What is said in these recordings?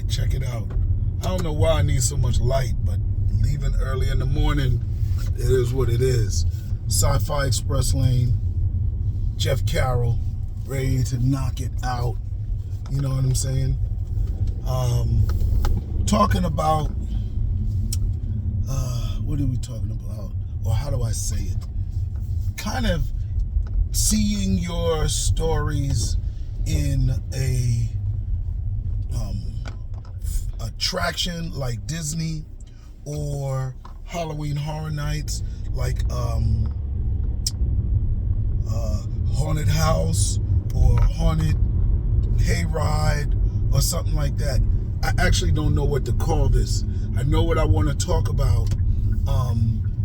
right, check it out. I don't know why I need so much light, but leaving early in the morning, it is what it is. Sci-Fi Express Lane, Jeff Carroll, ready to knock it out. You know what I'm saying? Talking about, what are we talking about? Or how do I say it? Kind of seeing your stories in a attraction like Disney or Halloween Horror Nights like Haunted House or Haunted Hayride or something like that. I actually don't know what to call this. I know what I want to talk about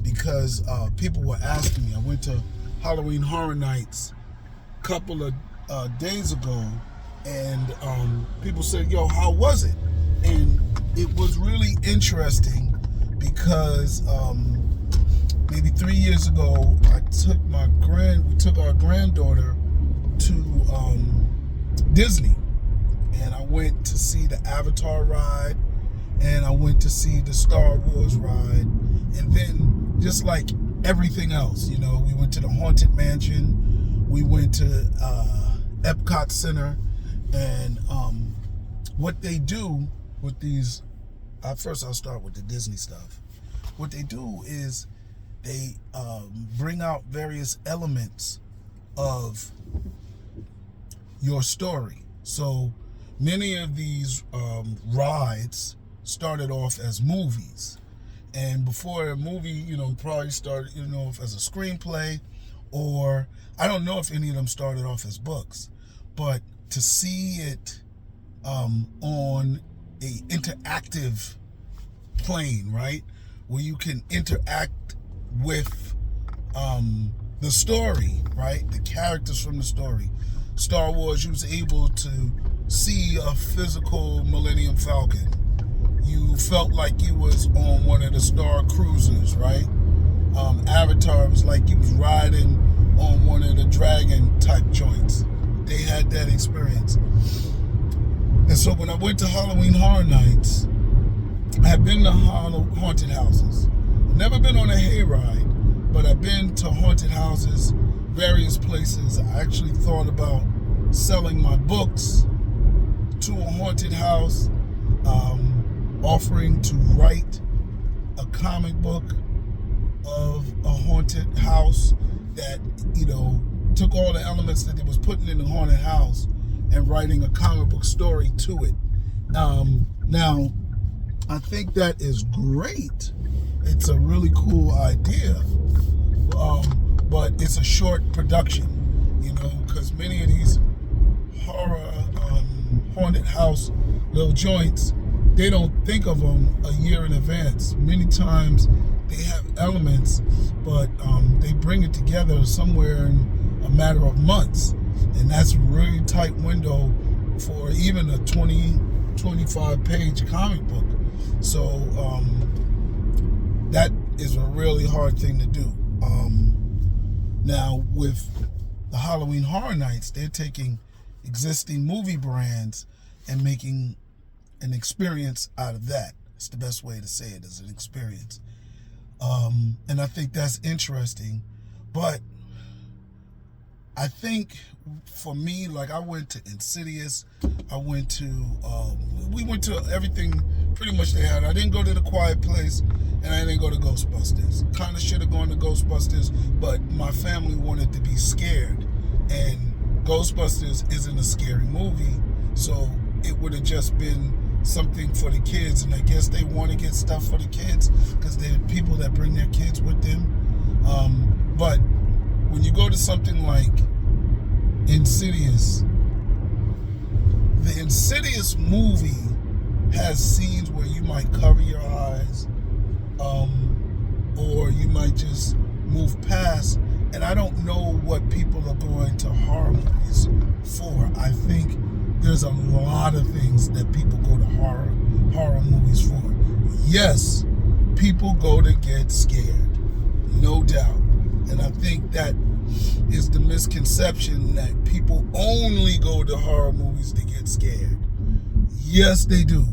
because people were asking me. I went to Halloween Horror Nights a couple of days ago, and people said, yo, how was it? And it was really interesting because maybe 3 years ago, we took our granddaughter to Disney, and I went to see the Avatar ride, and I went to see the Star Wars ride, and then just like everything else, you know, we went to the Haunted Mansion, we went to Epcot Center, and what they do with these, first I'll start with the Disney stuff. What they do is they bring out various elements of your story. So many of these rides started off as movies. And before a movie, you know, probably started, you know, as a screenplay, or I don't know if any of them started off as books, but to see it on a interactive plane, right, where you can interact with the story, right, the characters from the story. Star Wars, you was able to see a physical Millennium Falcon. You felt like you was on one of the Star Cruisers, right? Avatar was like you was riding on one of the Dragon type joints. They had that experience. And so when I went to Halloween Horror Nights, I had been to haunted houses. I've never been on a hayride, but I've been to haunted houses, various places. I actually thought about selling my books to a haunted house, offering to write a comic book of a haunted house that, you know, took all the elements that they was putting in the haunted house and writing a comic book story to it. Now, I think that is great. It's a really cool idea, but it's a short production, you know, because many of these horror haunted house little joints, they don't think of them a year in advance. Many times they have elements, but they bring it together somewhere in a matter of months. And that's a really tight window for even a 25 page comic book. So that is a really hard thing to do. Now with the Halloween Horror Nights, they're taking existing movie brands and making an experience out of that. It's the best way to say it, is an experience. And I think that's interesting. But I think for me, like I went to Insidious, we went to everything pretty much they had. I didn't go to The Quiet Place, and I didn't go to Ghostbusters. Kind of should have gone to Ghostbusters, but my family wanted to be scared, and Ghostbusters isn't a scary movie, so it would have just been something for the kids, and I guess they want to get stuff for the kids because there are people that bring their kids with them. But when you go to something like Insidious, the Insidious movie has scenes where you might cover your eyes, or you might just move past, and I don't know what people are going to horror movies for. I think there's a lot of things that people go to horror movies for. Yes, people go to get scared, no doubt. And I think that is the misconception, that people only go to horror movies to get scared. Yes, they do.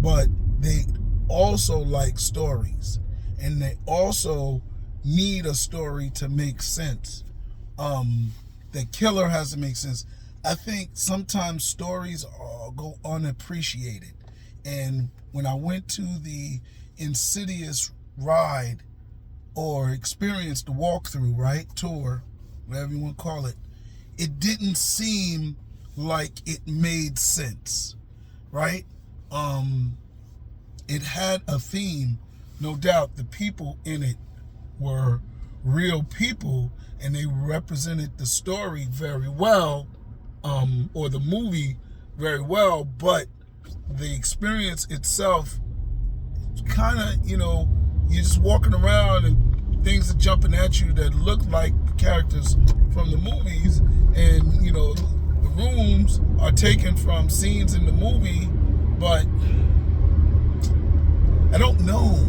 but they also like stories, and they also need a story to make sense. The killer has to make sense. I think sometimes stories go unappreciated. And when I went to the Insidious ride or experienced the walkthrough, right? Tour, whatever you want to call it, it didn't seem like it made sense, right? It had a theme, no doubt. The people in it were real people, and they represented the story very well, or the movie very well, but the experience itself, kind of, you're just walking around and things are jumping at you that look like characters from the movies, and, the rooms are taken from scenes in the movie, but I don't know,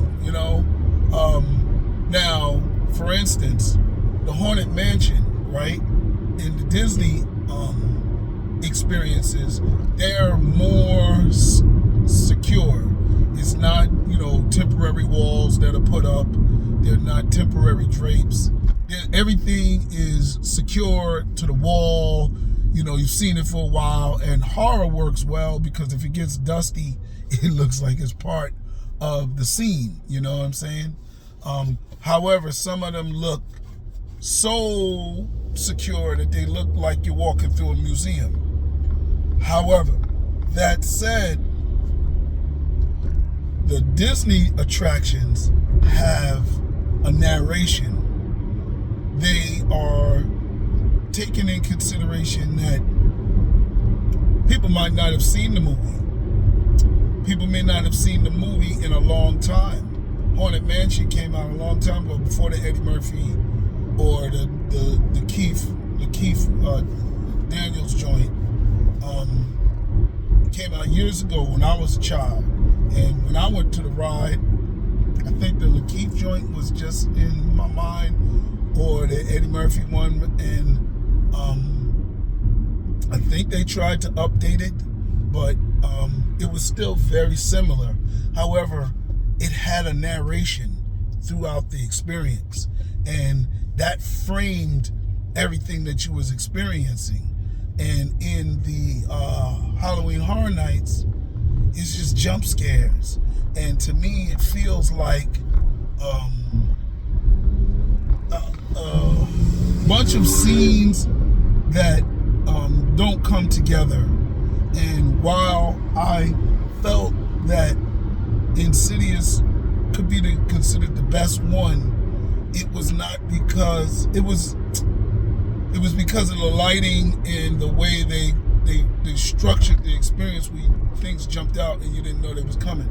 Now, for instance, the Haunted Mansion, right? In the Disney experiences, they're more secure. It's not, temporary walls that are put up. They're not temporary drapes. Everything is secure to the wall. You've seen it for a while, and horror works well because if it gets dusty, it looks like it's part of the scene. You know what I'm saying? However, some of them look so secure that they look like you're walking through a museum. However, that said, the Disney attractions have a narration. They are taking in consideration that people might not have seen the movie. People may not have seen the movie in a long time. Haunted Mansion came out a long time ago, before the Eddie Murphy or the Keith Daniels joint. Came out years ago when I was a child, and when I went to the ride, I think the Lakeith joint was just in my mind, or the Eddie Murphy one, and I think they tried to update it, but it was still very similar. However, it had a narration throughout the experience, and that framed everything that you was experiencing. And in the Halloween Horror Nights, it's just jump scares. And to me, it feels like a bunch of scenes that don't come together. And while I felt that Insidious could be considered the best one, it was not because it was because of the lighting and the way they structured the experience. Things jumped out and you didn't know they was coming.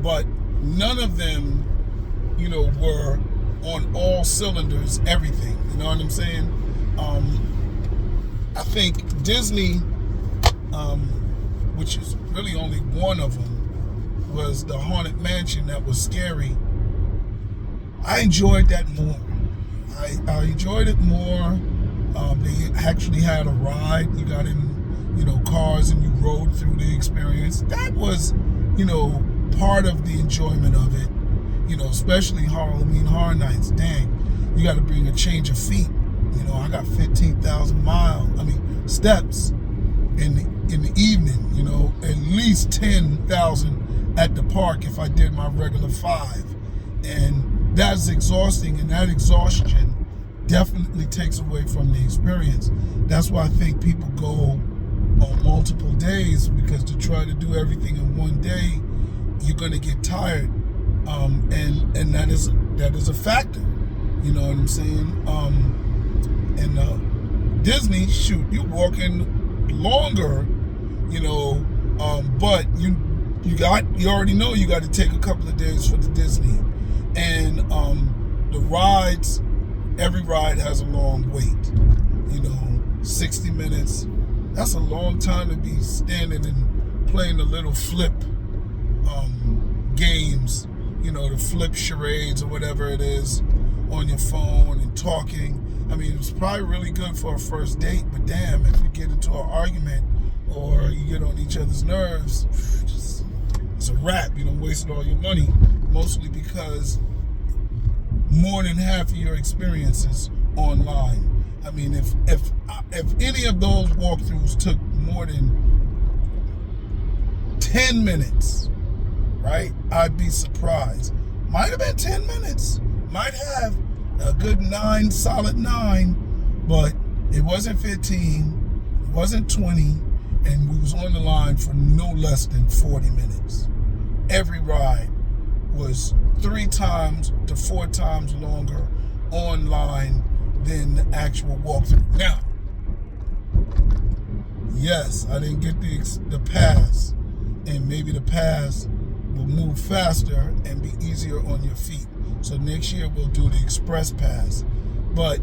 But none of them, were on all cylinders, everything. You know what I'm saying? I think Disney, which is really only one of them, was the Haunted Mansion that was scary. I enjoyed that more. I enjoyed it more. They actually had a ride. You got in, cars and you rode through the experience. That was, part of the enjoyment of it. Especially Halloween Horror Nights. Dang, you got to bring a change of feet. I got 15,000 steps in the evening. At least 10,000 at the park if I did my regular 5, and that's exhausting. And that exhaustion definitely takes away from the experience. That's why I think people go on multiple days, because to try to do everything in one day, you're going to get tired, and that is a factor. You know what I'm saying? And Disney, shoot, you're walking longer, but you already know you got to take a couple of days for the Disney, and the rides. Every ride has a long wait, 60 minutes. That's a long time to be standing and playing the little flip games, the flip charades or whatever it is on your phone, and talking. It's probably really good for a first date, but damn, if you get into an argument or you get on each other's nerves, it's a wrap. You don't waste all your money, mostly because more than half of your experience is online. I mean, if any of those walkthroughs took more than 10 minutes, right, I'd be surprised. Might have been 10 minutes. Might have a good solid 9, but it wasn't 15, it wasn't 20, and we was on the line for no less than 40 minutes. Every ride was 3 times to 4 times longer online than the actual walkthrough. Now, yes, I didn't get the pass, and maybe the pass will move faster and be easier on your feet. So next year we'll do the express pass, but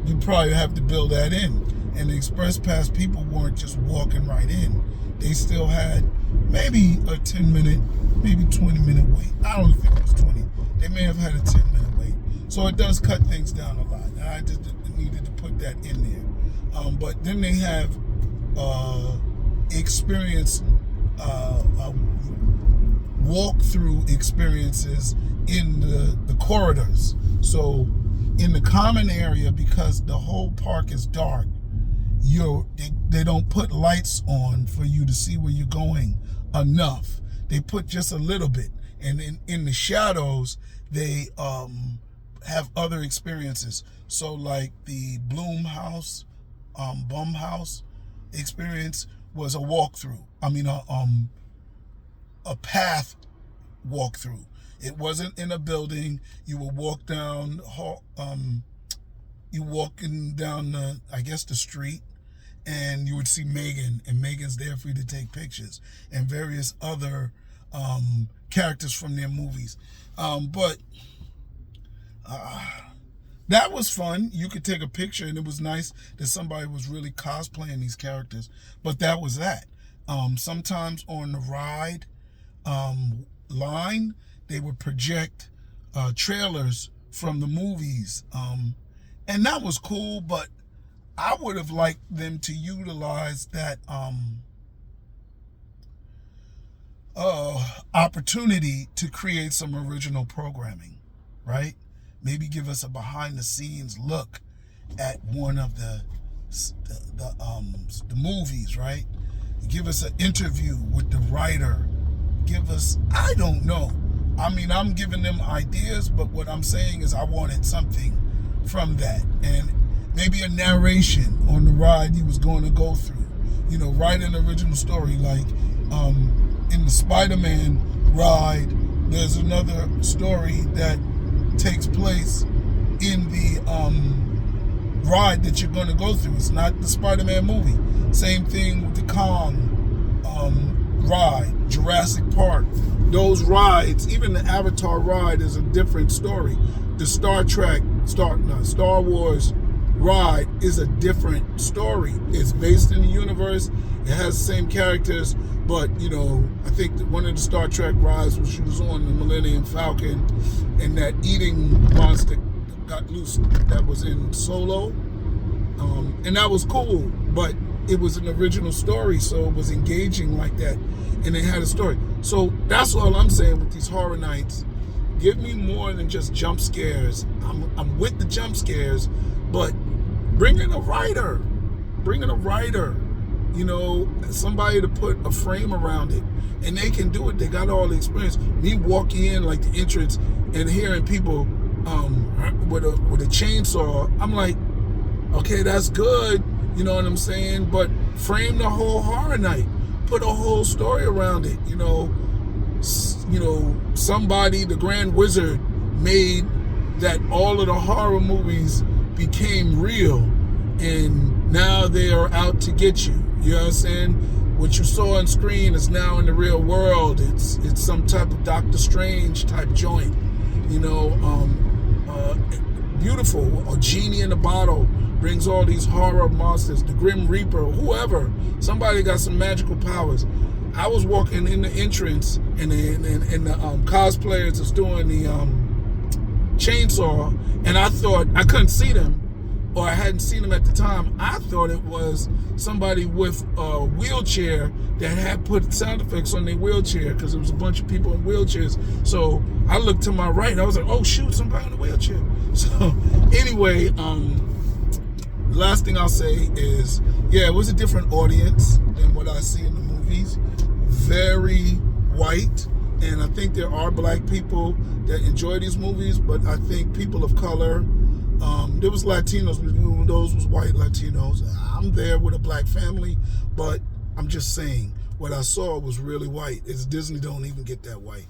you probably have to build that in. And the express pass people weren't just walking right in. They still had maybe a 10-minute, maybe 20-minute wait. I don't think it was 20. They may have had a 10-minute wait. So it does cut things down a lot. And I just needed to put that in there. But then they have walk-through experiences in the corridors. So in the common area, because the whole park is dark, they don't put lights on for you to see where you're going enough. They put just a little bit, and in the shadows they have other experiences. So like the Bloom House, Bum House experience was a walkthrough. I mean a path walkthrough. It wasn't in a building. You would walk down walking down the street, and you would see Megan, and Megan's there for you to take pictures, and various other characters from their movies. But that was fun. You could take a picture, and it was nice that somebody was really cosplaying these characters. But that was that. Sometimes on the ride line, they would project trailers from the movies. And that was cool, but I would have liked them to utilize that opportunity to create some original programming, right? Maybe give us a behind-the-scenes look at one of the movies, right? Give us an interview with the writer. Give us, I don't know. I mean, I'm giving them ideas, but what I'm saying is I wanted something from that. And maybe a narration on the ride he was going to go through. You know, write an original story. Like in the Spider-Man ride, there's another story that takes place in the ride that you're going to go through. It's not the Spider-Man movie. Same thing with the Kong ride, Jurassic Park. Those rides, even the Avatar ride, is a different story. The Star Wars ride is a different story. It's based in the universe. It has the same characters, but you know, I think that one of the Star Trek rides was she was on the Millennium Falcon, and that eating monster got loose that was in Solo, and that was cool. But it was an original story, so it was engaging like that, and it had a story. So that's all I'm saying with these horror nights. Give me more than just jump scares. I'm with the jump scares, but bring in a writer. You know, somebody to put a frame around it, and they can do it. They got all the experience. Me walking in like the entrance and hearing people with a chainsaw, I'm like, okay, that's good. You know what I'm saying? But frame the whole horror night. Put a whole story around it. You know, somebody, the Grand Wizard, made that all of the horror movies became real, and now they are out to get you. You know what I'm saying? What you saw on screen is now in the real world. It's some type of Doctor Strange type joint. You know, beautiful. A genie in a bottle brings all these horror monsters. The Grim Reaper, whoever. Somebody got some magical powers. I was walking in the entrance, and the cosplayers is doing the chainsaw, and I thought I couldn't see them, or I hadn't seen him at the time, I thought it was somebody with a wheelchair that had put sound effects on their wheelchair, because there was a bunch of people in wheelchairs. So I looked to my right. I was like, oh shoot, somebody in a wheelchair. So anyway, last thing I'll say is, yeah, it was a different audience than what I see in the movies. Very white, and I think there are black people that enjoy these movies, but I think people of color, there was Latinos, but those was white Latinos. I'm there with a black family, but I'm just saying, what I saw was really white. It's Disney don't even get that white.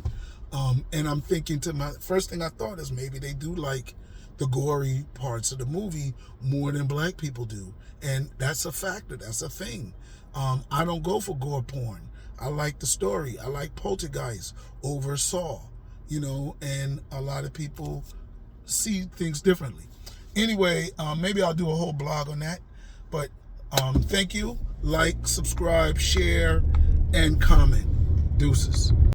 And I'm thinking, first thing I thought is maybe they do like the gory parts of the movie more than black people do. And that's a factor, that's a thing. I don't go for gore porn. I like the story. I like Poltergeist over Saw, and a lot of people see things differently. Anyway, maybe I'll do a whole blog on that. But thank you. Like, subscribe, share, and comment. Deuces.